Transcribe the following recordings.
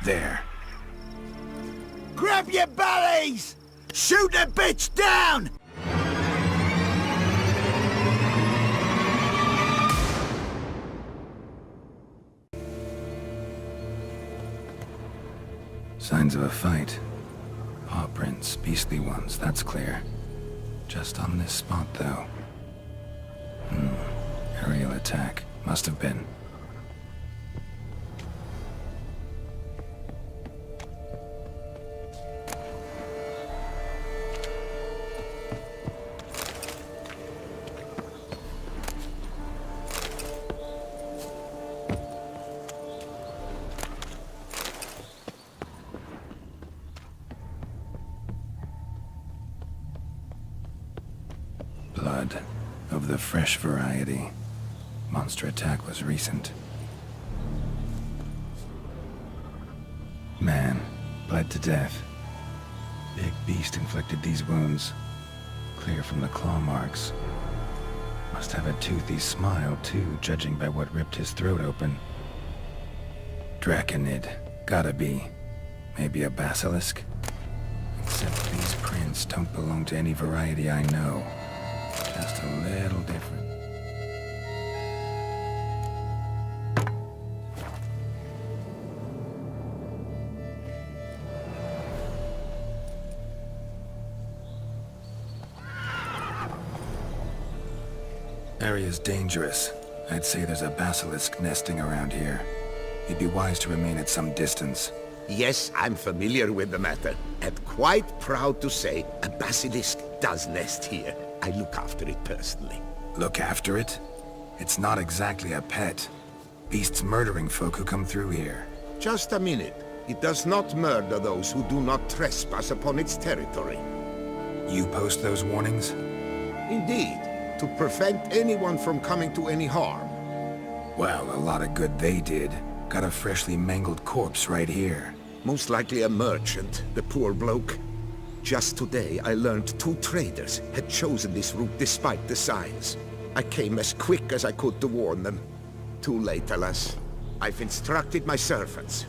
There. Grab your bellies! Shoot the bitch down! Signs of a fight. Paw prints, beastly ones, that's clear. Just on this spot, though. Aerial attack. Must have been. Blood of the fresh variety. Monster attack was recent. Man, bled to death. Big beast inflicted these wounds. Clear from the claw marks. Must have a toothy smile, too, judging by what ripped his throat open. Draconid. Gotta be. Maybe a basilisk? Except these prints don't belong to any variety I know. Just a little different. Area's dangerous. I'd say there's a basilisk nesting around here. It'd be wise to remain at some distance. Yes, I'm familiar with the matter, and quite proud to say a basilisk does nest here. I look after it personally. Look after it? It's not exactly a pet. Beasts murdering folk who come through here. Just a minute. It does not murder those who do not trespass upon its territory. You post those warnings? Indeed, to prevent anyone from coming to any harm. Well, a lot of good they did. Got a freshly mangled corpse right here. Most likely a merchant, the poor bloke. Just today, I learned 2 traders had chosen this route despite the signs. I came as quick as I could to warn them. Too late, alas. I've instructed my servants.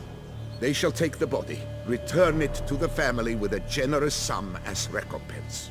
They shall take the body, return it to the family with a generous sum as recompense.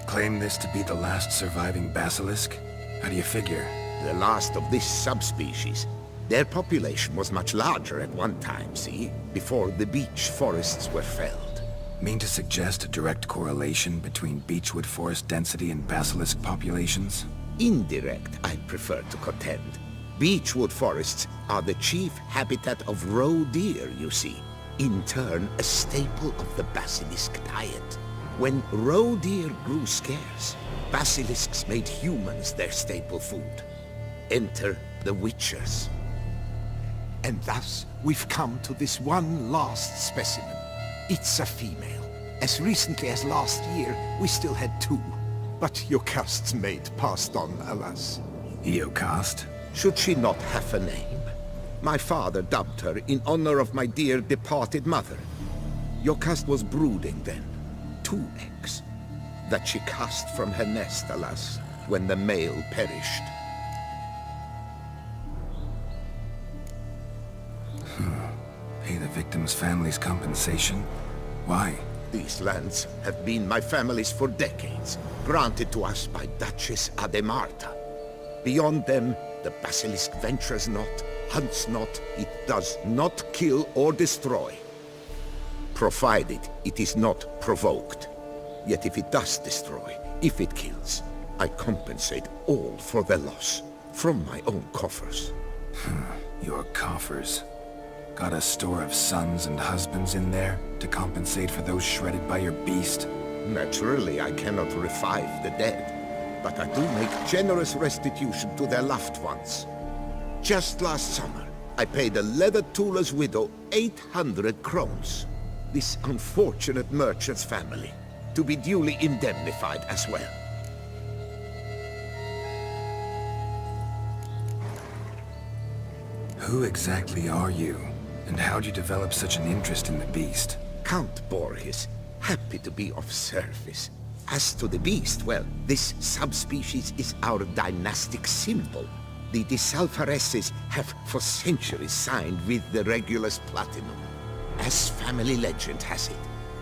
Claim this to be the last surviving basilisk? How do you figure? The last of this subspecies. Their population was much larger at one time, see? Before the beech forests were felled. Mean to suggest a direct correlation between beechwood forest density and basilisk populations? Indirect, I'd prefer to contend. Beechwood forests are the chief habitat of roe deer, you see. In turn, a staple of the basilisk diet. When roe deer grew scarce, basilisks made humans their staple food. Enter the witchers. And thus, we've come to this one last specimen. It's a female. As recently as last year, we still had 2. But Yocast's mate passed on, alas. Yocast? Should she not have a name? My father dubbed her in honor of my dear departed mother. Yocast was brooding then. 2 eggs. That she cast from her nest, alas, when the male perished. Pay the victim's family's compensation? Why? These lands have been my family's for decades, granted to us by Duchess Ademarta. Beyond them, the basilisk ventures not, hunts not, it does not kill or destroy. Provided it is not provoked. Yet if it does destroy, if it kills, I compensate all for the loss, from my own coffers. Your coffers. Got a store of sons and husbands in there to compensate for those shredded by your beast? Naturally, I cannot revive the dead, but I do make generous restitution to their loved ones. Just last summer, I paid a leather tooler's widow 800 crowns. This unfortunate merchant's family, to be duly indemnified as well. Who exactly are you? And how'd you develop such an interest in the beast? Count Borges, happy to be of service. As to the beast, well, this subspecies is our dynastic symbol. The Desalfaresses have for centuries signed with the Regulus Platinum. As family legend has it,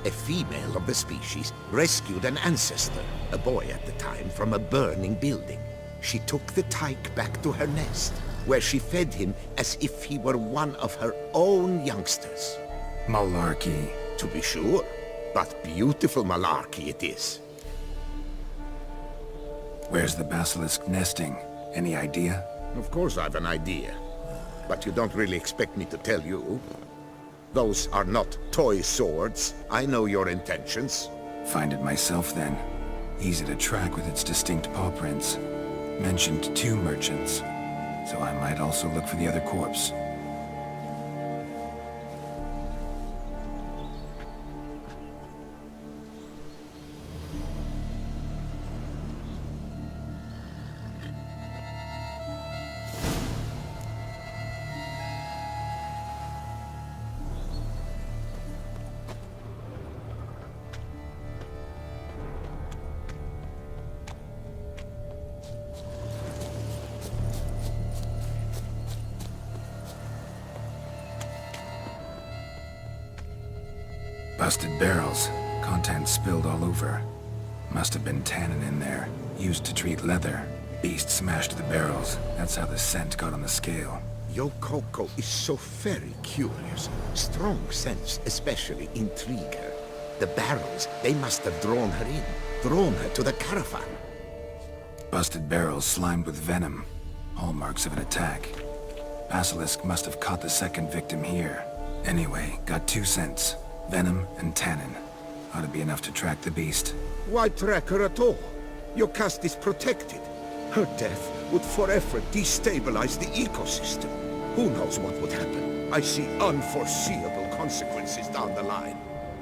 a female of the species rescued an ancestor, a boy at the time, from a burning building. She took the tyke back to her nest, where she fed him as if he were one of her own youngsters. Malarkey. To be sure, but beautiful malarkey it is. Where's the basilisk nesting? Any idea? Of course I've an idea, but you don't really expect me to tell you. Those are not toy swords. I know your intentions. Find it myself then. Easy to track with its distinct paw prints. Mentioned 2 merchants, so I might also look for the other corpse. Busted barrels. Contents spilled all over. Must have been tannin in there. Used to treat leather. Beast smashed the barrels. That's how the scent got on the scale. Your Coco is so very curious. Strong sense especially intrigue her. The barrels, they must have drawn her in. Drawn her to the caravan. Busted barrels slimed with venom. Hallmarks of an attack. Basilisk must have caught the second victim here. Anyway, got 2 scents. Venom and tannin. Ought to be enough to track the beast. Why track her at all? Your caste is protected. Her death would forever destabilize the ecosystem. Who knows what would happen? I see unforeseeable consequences down the line.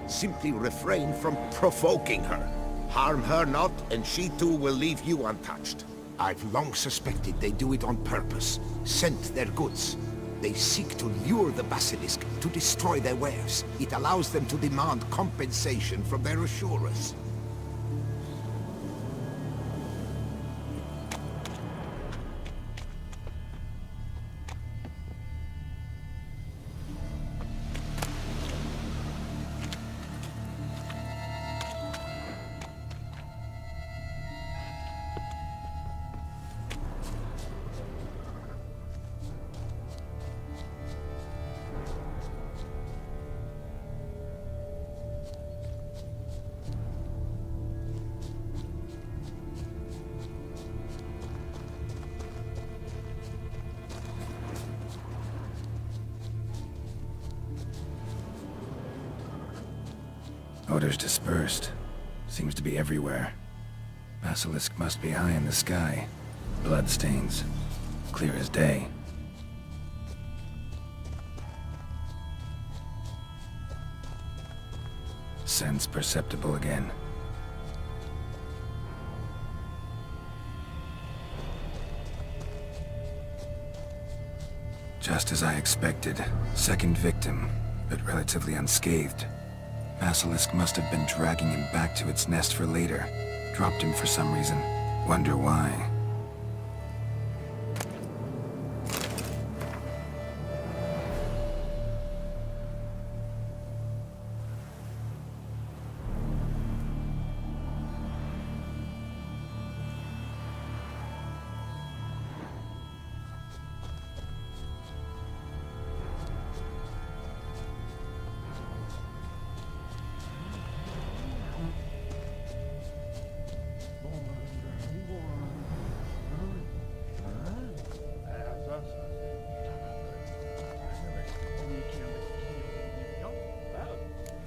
Simply refrain from provoking her. Harm her not, and she too will leave you untouched. I've long suspected they do it on purpose. Scent their goods. They seek to lure the Basilisk to destroy their wares. It allows them to demand compensation from their assurers. Odors dispersed. Seems to be everywhere. Basilisk must be high in the sky. Bloodstains. Clear as day. Sense perceptible again. Just as I expected. Second victim, but relatively unscathed. Basilisk must have been dragging him back to its nest for later. Dropped him for some reason. Wonder why.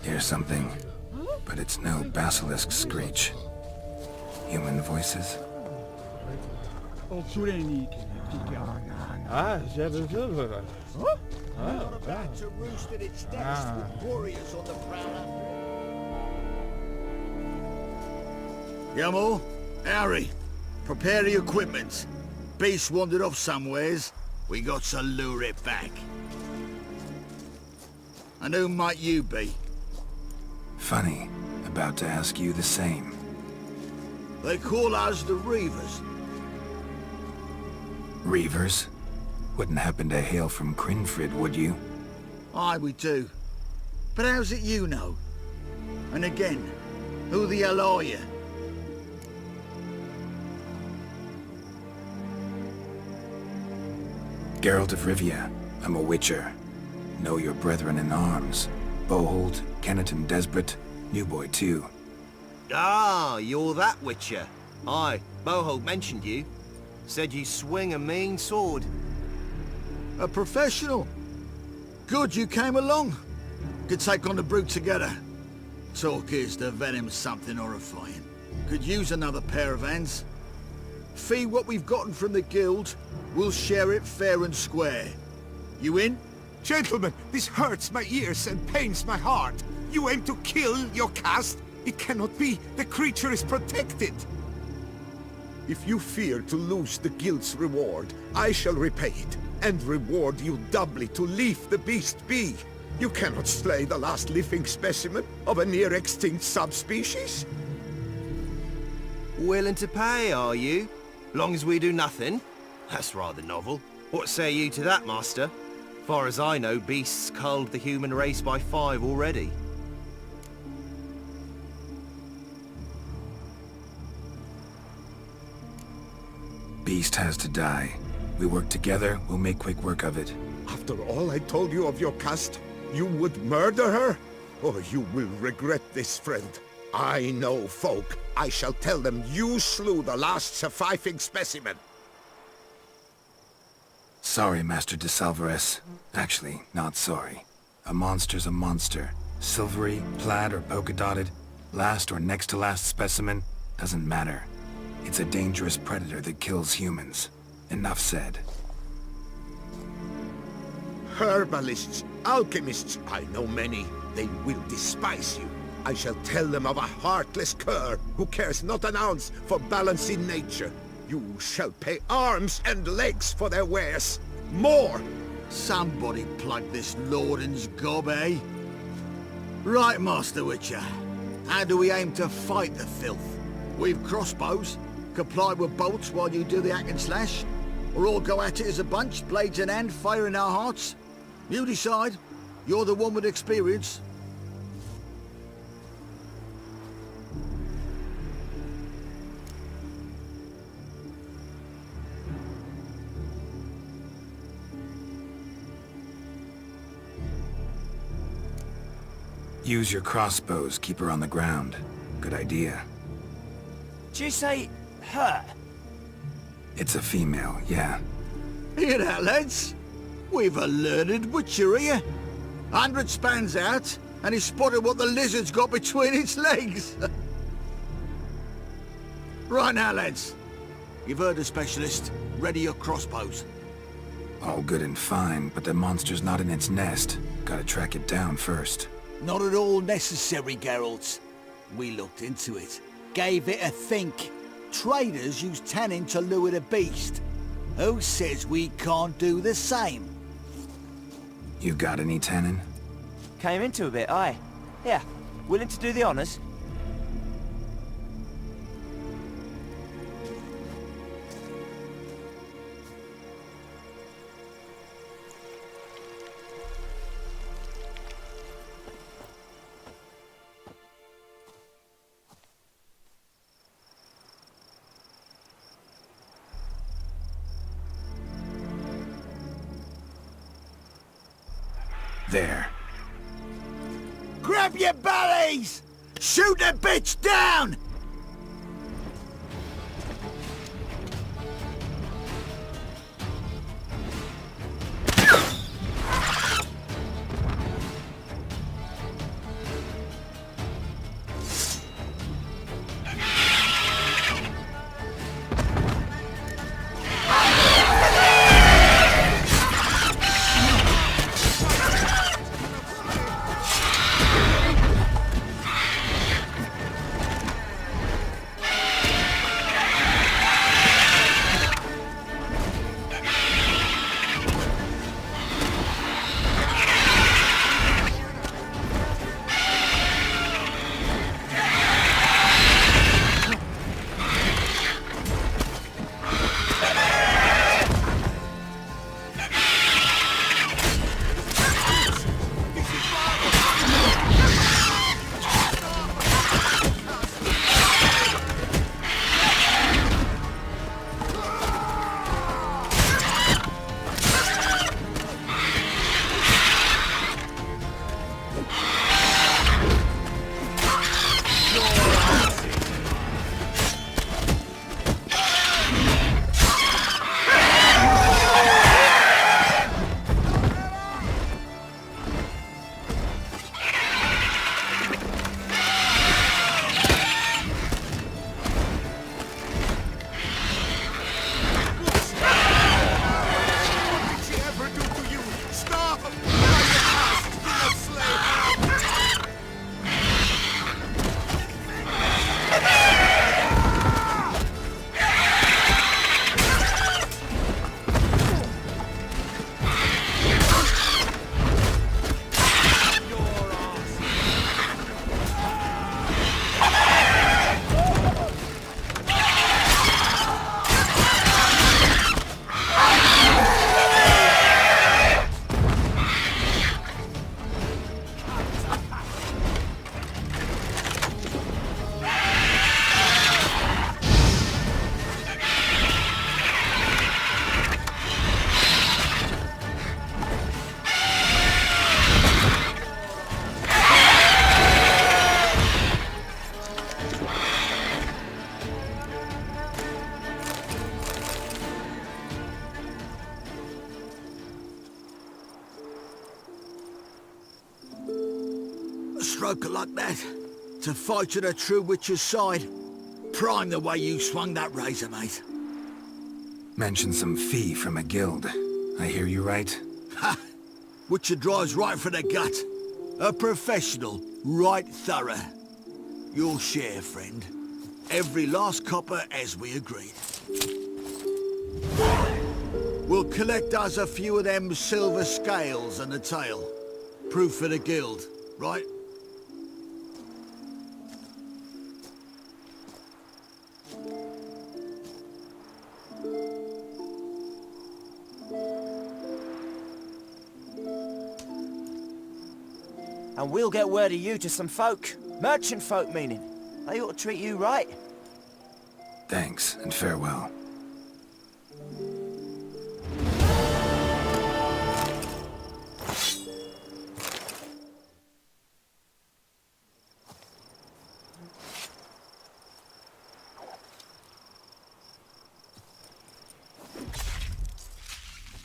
Hear something, but it's no basilisk screech. Human voices? Back to roost at its nest with warriors on the prowl. Yamo, Harry, prepare the equipment. Beast wandered off somewheres. We got to lure it back. And who might you be? Funny. About to ask you the same. They call us the Reavers. Reavers? Wouldn't happen to hail from Crinfrid, would you? Aye, we do. But how's it you know? And again, who the hell are you? Geralt of Rivia. I'm a witcher. Know your brethren in arms. Bohold, Kennet and Desperate, new boy too. Ah, you're that witcher. Aye, Bohold mentioned you. Said you swing a mean sword. A professional. Good you came along. Could take on the brute together. Talk is the venom's something horrifying. Could use another pair of hands. Fee what we've gotten from the guild. We'll share it fair and square. You in? Gentlemen, this hurts my ears and pains my heart. You aim to kill your caste? It cannot be. The creature is protected. If you fear to lose the guild's reward, I shall repay it, and reward you doubly to leave the beast be. You cannot slay the last living specimen of a near-extinct subspecies. Willing to pay, are you? Long as we do nothing? That's rather novel. What say you to that, master? Far as I know, beasts culled the human race by 5 already. Beast has to die. We work together, we'll make quick work of it. After all I told you of your caste, you would murder her? Or you will regret this, friend. I know folk. I shall tell them you slew the last surviving specimen. Sorry, Master de Salvarez. Actually, not sorry. A monster's a monster. Silvery, plaid, or polka-dotted, last or next to last specimen, doesn't matter. It's a dangerous predator that kills humans. Enough said. Herbalists, alchemists, I know many. They will despise you. I shall tell them of a heartless cur who cares not an ounce for balance in nature. You shall pay arms and legs for their wares. More! Somebody plug this Lorden's gob, eh? Right, Master Witcher. How do we aim to fight the filth? We've crossbows. Comply with bolts while you do the hack and slash? Or all go at it as a bunch, blades in hand, fire in our hearts? You decide. You're the one with experience. Use your crossbows, keep her on the ground. Good idea. Did you say her? It's a female, yeah. Hear that, lads? We've a learned witcher here. 100 spans out, and he spotted what the lizard's got between its legs. Right now, lads. You've heard the specialist. Ready your crossbows. All good and fine, but the monster's not in its nest. Gotta track it down first. Not at all necessary, Geralt. We looked into it. Gave it a think. Traders use tannin to lure the beast. Who says we can't do the same? You got any tannin? Came into a bit, aye. Yeah, willing to do the honours? There. Grab your bellies! Shoot the bitch down! broker like that. To fight at a true witcher's side. Prime the way you swung that razor, mate. Mention some fee from a guild. I hear you right? Ha! Witcher drives right for the gut. A professional, right thorough. Your share, friend. Every last copper as we agreed. We'll collect us a few of them silver scales and a tail. Proof for the guild, right? And we'll get word of you to some folk. Merchant folk, meaning. They ought to treat you right. Thanks, and farewell.